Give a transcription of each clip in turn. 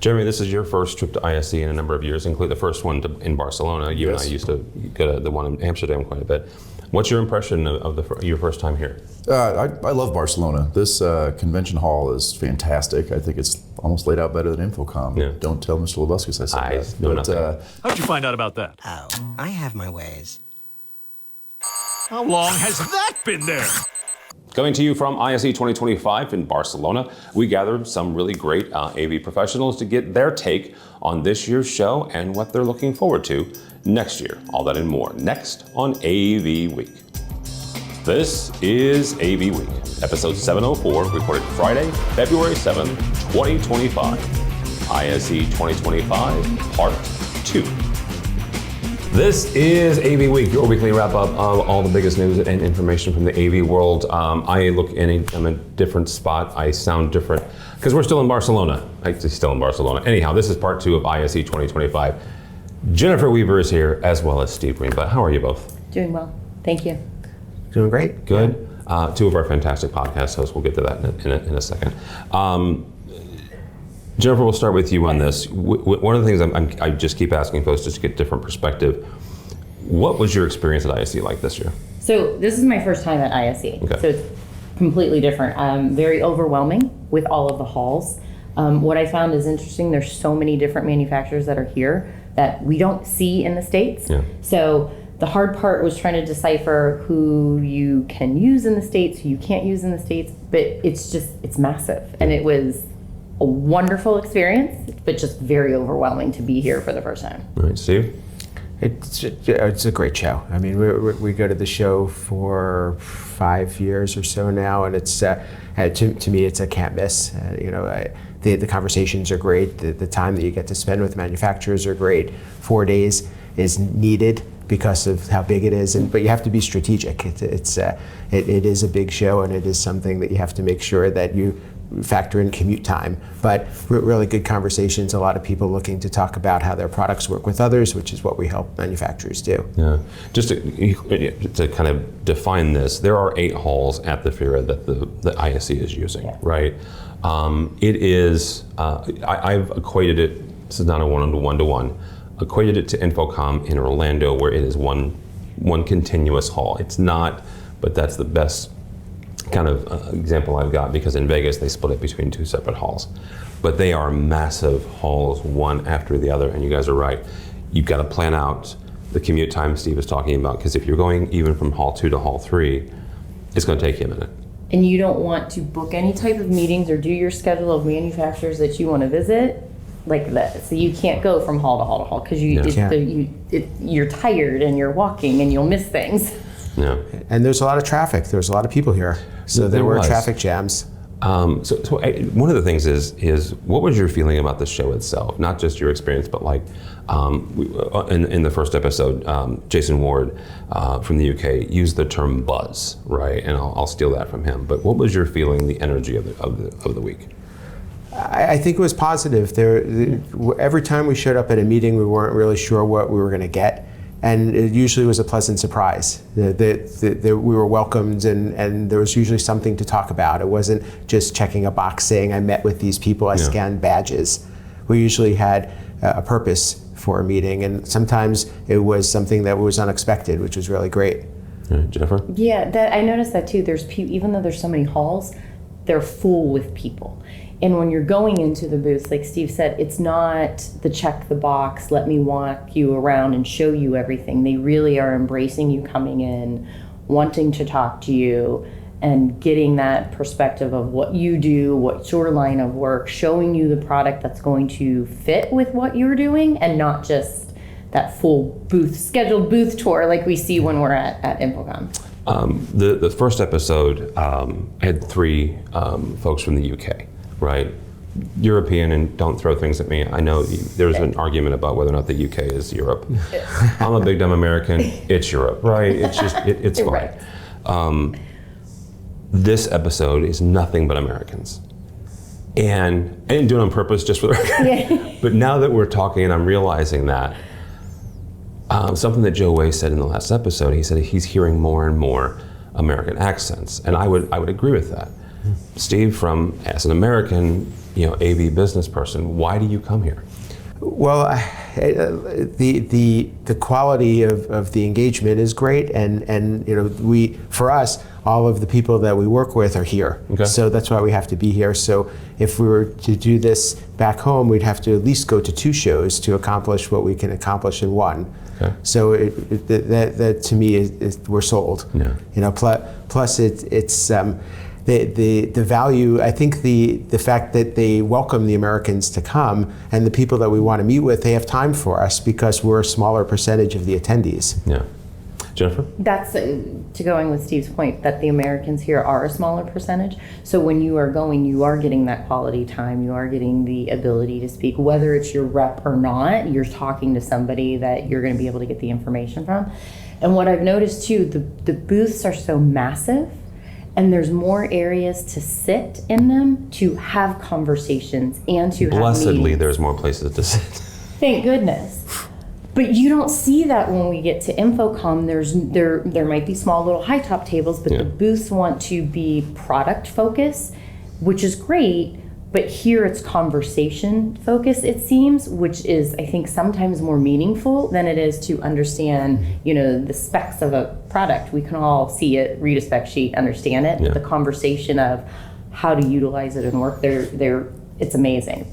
Jeremy, this is your first trip to ISE in a number of years, including the first one in Barcelona. You and I used to go to the one in Amsterdam quite a bit. What's your impression of your first time here? I love Barcelona. This convention hall is fantastic. I think it's almost laid out better than InfoComm. Yeah. Don't tell Mr. Lebuscus I said that. know nothing. How'd you find out about that? Oh, I have my ways. How long has that been there? Coming to you from ISE 2025 in Barcelona, we gathered some really great AV professionals to get their take on this year's show and what they're looking forward to next year. All that and more next on AV Week. This is AV Week, episode 704, recorded Friday, February 7th, 2025. ISE 2025, part 2. This is AV Week, your weekly wrap-up of all the biggest news and information from the AV world. I look in I'm in a different spot. I sound different because we're still in Barcelona. Still in Barcelona. Anyhow, this is part 2 of ISE 2025. Jennifer Weaver is here, as well as Steve Greenblatt. How are you both? Doing well. Thank you. Doing great. Good. 2 of our fantastic podcast hosts. We'll get to that in a second. Jennifer, we'll start with you on this. One of the things I just keep asking folks just to get different perspective. What was your experience at ISE like this year? So this is my first time at ISE. Okay. So it's completely different. Very overwhelming with all of the halls. What I found is interesting, there's so many different manufacturers that are here that we don't see in the States. Yeah. So the hard part was trying to decipher who you can use in the States, who you can't use in the States, but it's massive. And it was a wonderful experience, but just very overwhelming to be here for the first time. All right, Steve? It's a great show. I mean, we go to the show for 5 years or so now, and it's to me it's a can't miss. The conversations are great. The time that you get to spend with manufacturers are great. 4 days is needed because of how big it is, but you have to be strategic. It is a big show, and it is something that you have to make sure that you factor in commute time, but really good conversations. A lot of people looking to talk about how their products work with others, which is what we help manufacturers do. Yeah, just to kind of define this, there are 8 halls at the FIRA that the ISE is using, yeah. Right? It is, I've equated it, this is not a one-to-one, equated it to InfoComm in Orlando, where it is one continuous hall. It's not, but that's the best kind of example I've got, because in Vegas they split it between 2 separate halls, but they are massive halls, one after the other. And you guys are right, you've got to plan out the commute time Steve is talking about, because if you're going even from hall 2 to hall 3, it's going to take you a minute. And you don't want to book any type of meetings or do your schedule of manufacturers that you want to visit like that. So you can't go from hall to hall to hall, because you're tired and you're walking and you'll miss things. Yeah. And there's a lot of traffic. There's a lot of people here. So there were traffic jams. So one of the things is what was your feeling about the show itself? Not just your experience, but like in the first episode, Jason Ward from the UK used the term buzz, right? And I'll steal that from him. But what was your feeling, the energy of the week? I think it was positive. Every time we showed up at a meeting, we weren't really sure what we were going to get. And it usually was a pleasant surprise. We were welcomed, and there was usually something to talk about. It wasn't just checking a box saying, I met with these people, I scanned badges. We usually had a purpose for a meeting, and sometimes it was something that was unexpected, which was really great. Jennifer? Yeah, I noticed that too. Even though there's so many halls, they're full with people. And when you're going into the booths, like Steve said, it's not the check the box, let me walk you around and show you everything. They really are embracing you coming in, wanting to talk to you, and getting that perspective of what you do, what's your line of work, showing you the product that's going to fit with what you're doing, and not just that full scheduled booth tour like we see when we're at InfoComm. The first episode had 3 folks from the UK. Right, European, and don't throw things at me. I know there's an argument about whether or not the UK is Europe. I'm a big dumb American. It's Europe, right? It's just it's fine. Right. This episode is nothing but Americans, and I didn't do it on purpose, just for the record. Yeah. But now that we're talking, and I'm realizing that something that Joe Way said in the last episode, he said he's hearing more and more American accents, and I would agree with that. Steve, as an American, AV business person, why do you come here? Well, the quality of the engagement is great, and for us, all of the people that we work with are here. Okay. So that's why we have to be here. So if we were to do this back home, we'd have to at least go to 2 shows to accomplish what we can accomplish in 1. Okay. So that to me is we're sold. Yeah. Plus it's the value. I think the fact that they welcome the Americans to come, and the people that we want to meet with, they have time for us because we're a smaller percentage of the attendees. Yeah. Jennifer? That's to going with Steve's point that the Americans here are a smaller percentage. So when you are going, you are getting that quality time. You are getting the ability to speak, whether it's your rep or not. You're talking to somebody that you're going to be able to get the information from. And what I've noticed too, the booths are so massive, and there's more areas to sit in them to have conversations and to have Blessedly, meetings. there's more places to sit. Thank goodness. But you don't see that when we get to InfoComm. There might be small little high top tables, but Yeah. the booths want to be product focused, which is great. But here it's conversation focused, it seems, which is, I think, sometimes more meaningful than it is to understand, the specs of a product. We can all see it, read a spec sheet, understand it. Yeah. But the conversation of how to utilize it and work, it's amazing.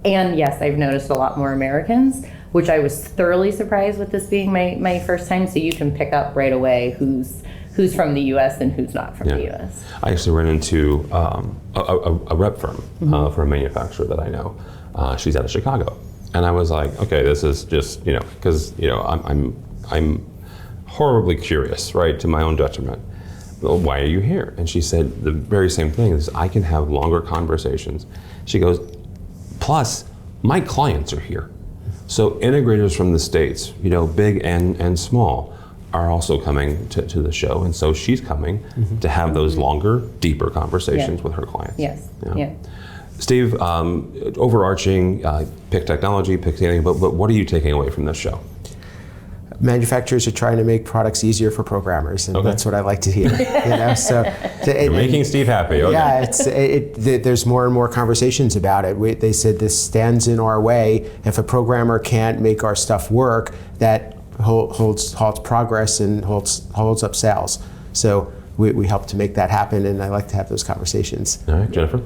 And yes, I've noticed a lot more Americans, which I was thoroughly surprised with this being my first time. So you can pick up right away who's from the U.S. and who's not from the U.S. I actually ran into a rep firm for a manufacturer that I know. She's out of Chicago, and I was like, okay, this is just because I'm horribly curious, right, to my own detriment. Well, why are you here? And she said the very same thing: is I can have longer conversations. She goes, plus my clients are here, so integrators from the States, big and small, are also coming to the show, and so she's coming to have those longer, deeper conversations with her clients. Yes. Yeah. Yeah. Steve, overarching, pick technology, pick anything, but what are you taking away from this show? Manufacturers are trying to make products easier for programmers, and that's what I like to hear. So You're making Steve happy. Okay. Yeah, there's more and more conversations about it. They said this stands in our way. If a programmer can't make our stuff work, that halts progress and holds up sales. So we help to make that happen, and I like to have those conversations. All right, Jennifer?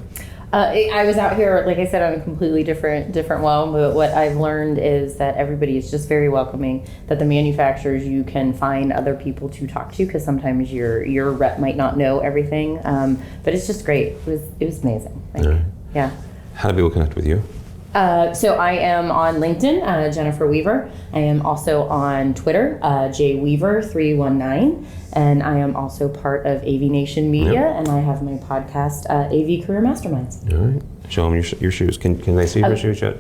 I was out here, like I said, on a completely different one, but what I've learned is that everybody is just very welcoming, that the manufacturers, you can find other people to talk to, because sometimes your rep might not know everything, but it's just great. It was amazing. Right. Yeah. How do people connect with you? So I am on LinkedIn, Jennifer Weaver. I am also on Twitter, jweaver319, and I am also part of AVNation Media, and I have my podcast, AV Career Mastermind. All right. Show them your shoes. Can they see your shoes yet?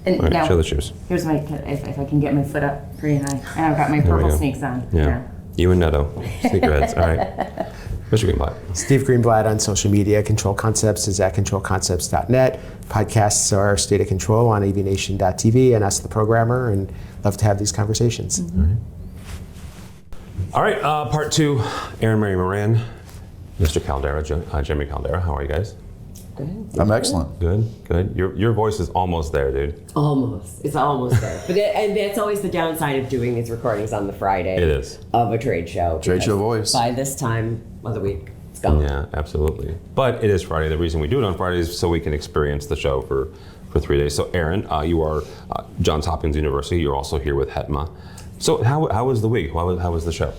And All right, now, show the shoes. here's if I can get my foot up pretty high. And I've got my There we purple go. sneaks on. Yeah. You and Neto, sneakerheads. All right. Mr. Greenblatt. Steve Greenblatt on social media. Control Concepts is at controlconcepts.net. Podcasts are State of Control on AVNation.tv, and Ask the Programmer, and love to have these conversations. All right, part 2, Aaron Mary Moran, Mr. Caldera, Jeremy Caldera. How are you guys? I'm excellent. Good. Your voice is almost there, dude. Almost. It's almost there. And that's always the downside of doing these recordings on the Friday. It is. Of a trade show. Trade show because voice. By this time of the week, it's gone. Yeah, absolutely. But it is Friday. The reason we do it on Friday is so we can experience the show for 3 days. So Aaron, you are Johns Hopkins University. You're also here with HETMA. So how was the week? How was the show?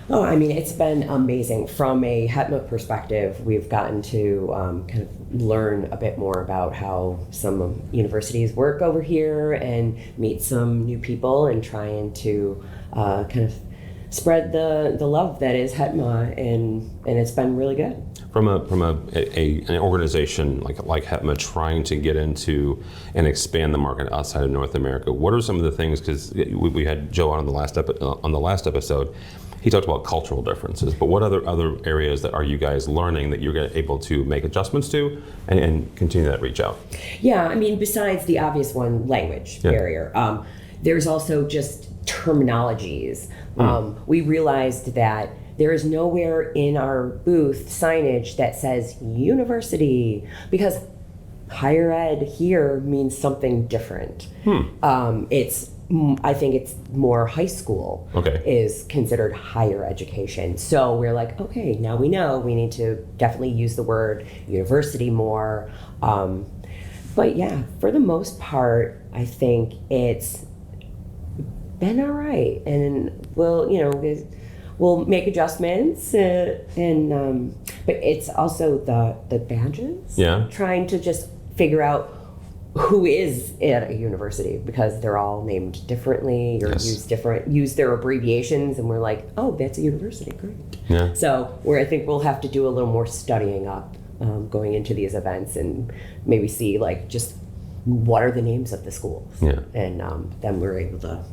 Oh, I mean, it's been amazing. From a HETMA perspective, we've gotten to kind of learn a bit more about how some universities work over here and meet some new people and trying to kind of spread the love that is HETMA, and it's been really good. From an organization like HETMA trying to get into and expand the market outside of North America, what are some of the things? Because we had Joe on the last episode. He talked about cultural differences, but what other areas that are you guys learning that you're able to make adjustments to and continue that reach out? Yeah, I mean, besides the obvious one, language barrier, there's also just terminologies. We realized that there is nowhere in our booth signage that says university, because higher ed here means something different. I think it's more high school is considered higher education. So we're like, okay, now we know we need to definitely use the word university more. But yeah, for the most part, I think it's been all right. And we'll make adjustments. But it's also the badges. Yeah. Trying to just figure out who is at a university, because they're all named differently or use their abbreviations, and we're like, oh, that's a university, great. Yeah. So I think we'll have to do a little more studying up going into these events, and maybe see like just what are the names of the schools. Yeah. And then we're able to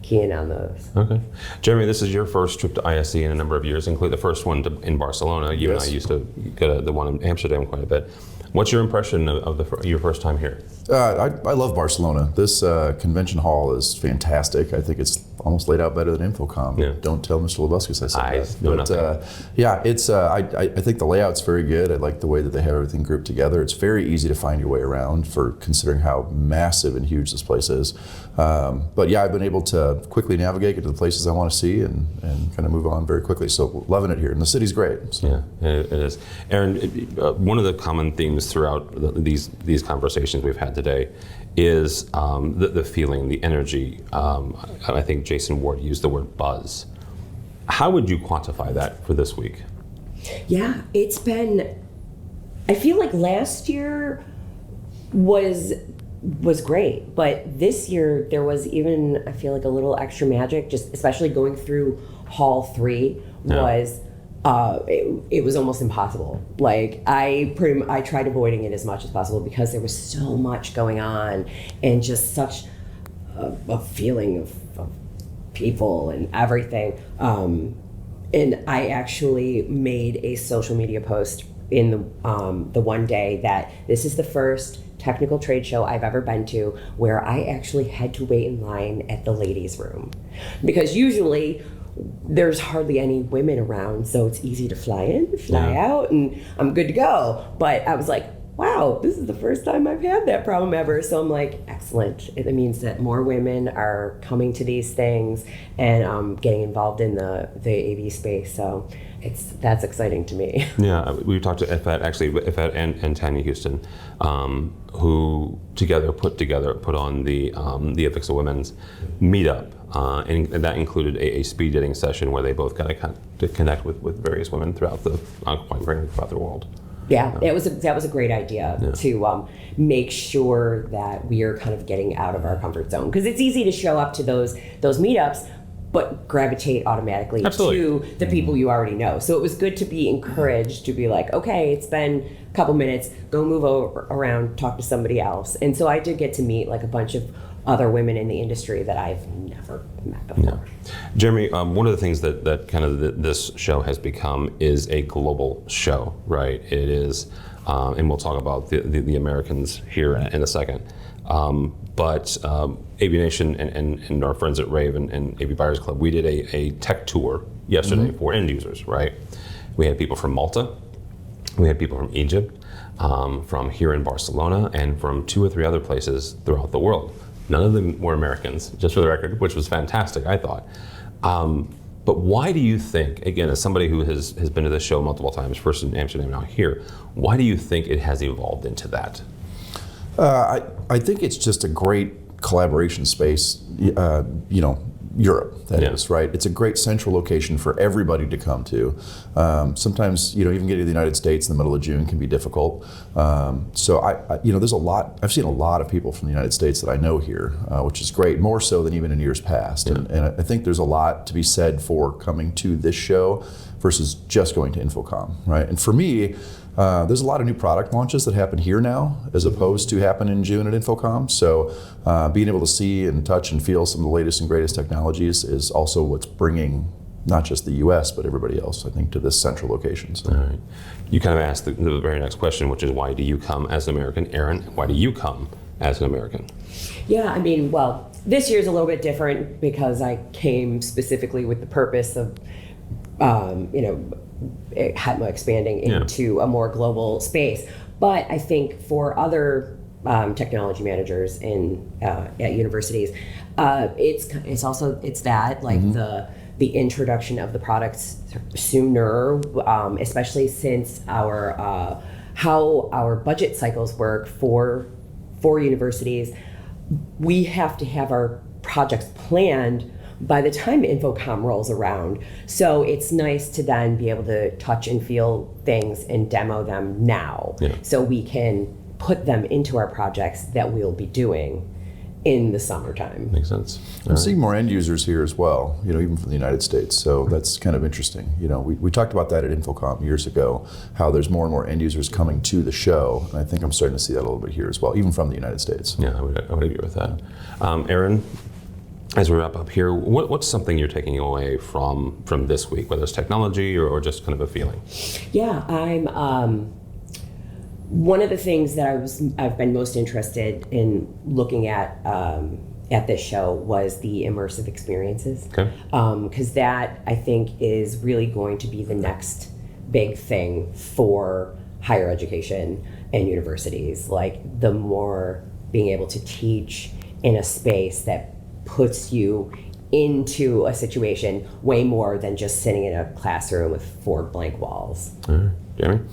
key in on those. Okay. Jeremy, this is your first trip to ISE in a number of years, including the first one in Barcelona. You and I used to go to the one in Amsterdam quite a bit. What's your impression of your first time here? I love Barcelona. This convention hall is fantastic. I think it's almost laid out better than InfoComm. Yeah. Don't tell Mr. Lebuscus I said that. know But nothing. it's I think the layout's very good. I like the way that they have everything grouped together. It's very easy to find your way around, for considering how massive and huge this place is. But yeah, I've been able to quickly navigate, get to the places I want to see, and kind of move on very quickly. So loving it here, and the city's great. So. Yeah, it is. Aaron, one of the common themes throughout these conversations we've had today is the feeling, the energy. I think Jason Ward used the word buzz. How would you quantify that for this week? Yeah, it's been, I feel like last year was great, but this year there was even, I feel like, a little extra magic, just especially going through Hall 3 was, it was almost impossible. Like I tried avoiding it as much as possible, because there was so much going on, and just such a feeling of people and everything. And I actually made a social media post in the one day that this is the first technical trade show I've ever been to where I actually had to wait in line at the ladies' room, because usually there's hardly any women around, so it's easy to fly in, fly out, and I'm good to go. But I was like, wow, this is the first time I've had that problem ever. So I'm like, excellent. It means that more women are coming to these things and getting involved in the AV space. So that's exciting to me. Yeah, we talked to IFAT and Tanya Houston, who put on the AVIXA Women's meetup, and that included a speed dating session where they both got to connect with various women throughout the world. Yeah, that was a great idea to make sure that we are kind of getting out of our comfort zone, because it's easy to show up to those meetups, but gravitate automatically to the people you already know. So it was good to be encouraged to be like, okay, it's been a couple minutes, go move around, talk to somebody else. And so I did get to meet like a bunch of other women in the industry that I've never met before. Yeah. Jeremy, one of the things that kind of this show has become is a global show, right? It is, and we'll talk about the Americans here in a second. But AVNation and our friends at Rave and AV Buyers Club, we did a tech tour yesterday for end users, right? We had people from Malta, we had people from Egypt, from here in Barcelona, and from 2 or 3 other places throughout the world. None of them were Americans, just for the record, which was fantastic, I thought. But why do you think, again, as somebody who has been to this show multiple times, first in Amsterdam, now here, why do you think it has evolved into that? I think it's just a great collaboration space. Europe, that is, right? It's a great central location for everybody to come to. Sometimes, even getting to the United States in the middle of June can be difficult. So there's a lot, I've seen a lot of people from the United States that I know here, which is great, more so than even in years past. Yeah. And I think there's a lot to be said for coming to this show versus just going to InfoComm, right? And for me, there's a lot of new product launches that happen here now as opposed to happen in June at InfoComm. So being able to see and touch and feel some of the latest and greatest technologies is also what's bringing not just the US, but everybody else, I think, to this central location. So. All right. You kind of asked the very next question, which is why do you come as an American? Aaron, why do you come as an American? Yeah, I mean, well, this year's a little bit different because I came specifically with the purpose of HETMA expanding into a more global space. But I think for other technology managers at universities, it's also that like the introduction of the products sooner, especially since how our budget cycles work for universities. We have to have our projects planned by the time InfoComm rolls around. So it's nice to then be able to touch and feel things and demo them now, so we can put them into our projects that we'll be doing in the summertime. Makes sense. I'm seeing more end users here as well, even from the United States. So that's kind of interesting. We talked about that at InfoComm years ago, how there's more and more end users coming to the show. And I think I'm starting to see that a little bit here as well, even from the United States. Yeah, I would agree with that. Aaron, as we wrap up here, what's something you're taking away from this week, whether it's technology or just kind of a feeling? Yeah, I'm one of the things that I've been most interested in looking at this show was the immersive experiences. Okay. Because that, I think, is really going to be the next big thing for higher education and universities. Like, the more being able to teach in a space that puts you into a situation way more than just sitting in a classroom with 4 blank walls. Jeremy?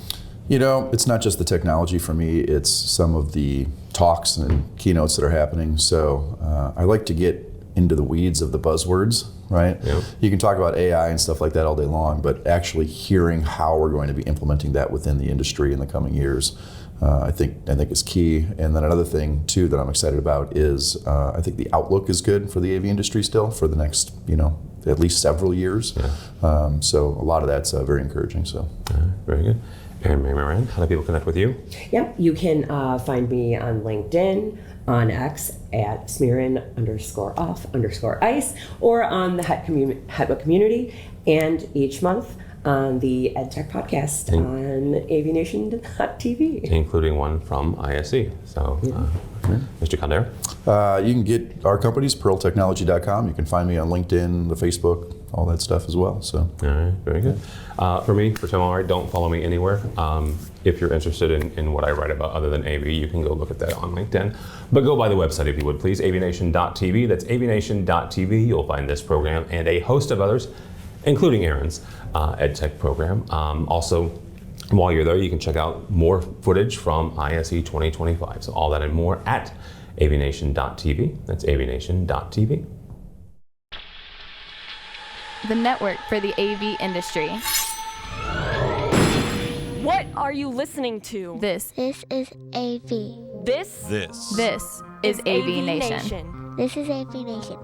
It's not just the technology for me, it's some of the talks and keynotes that are happening. So I like to get into the weeds of the buzzwords, right? Yeah. You can talk about AI and stuff like that all day long, but actually hearing how we're going to be implementing that within the industry in the coming years, I think is key. And then another thing too that I'm excited about is I think the outlook is good for the AV industry still for the next, at least several years. Yeah. So a lot of that's very encouraging. So very good. And Mary Moran, how do people connect with you? Yep, you can find me on LinkedIn, on X at Smirin_off_ICE, or on the HETMA community, and each month on the EDTech podcast on AVNation.tv. Including one from ISE. So, Mr. Caldera? You can get our companies, pearltechnology.com. You can find me on LinkedIn, the Facebook, all that stuff as well. So. All right, very good. For me, for Tom Allright, don't follow me anywhere. If you're interested in what I write about other than AV, you can go look at that on LinkedIn. But go by the website if you would, please, AVNation.tv. That's AVNation.tv. You'll find this program and a host of others, including Aaron's EdTech program. Also, while you're there, you can check out more footage from ISE 2025. So all that and more at AVNation.tv. That's AVNation.tv. The network for the AV industry. What are you listening to? This is AV. This is AV Nation. This is AV Nation.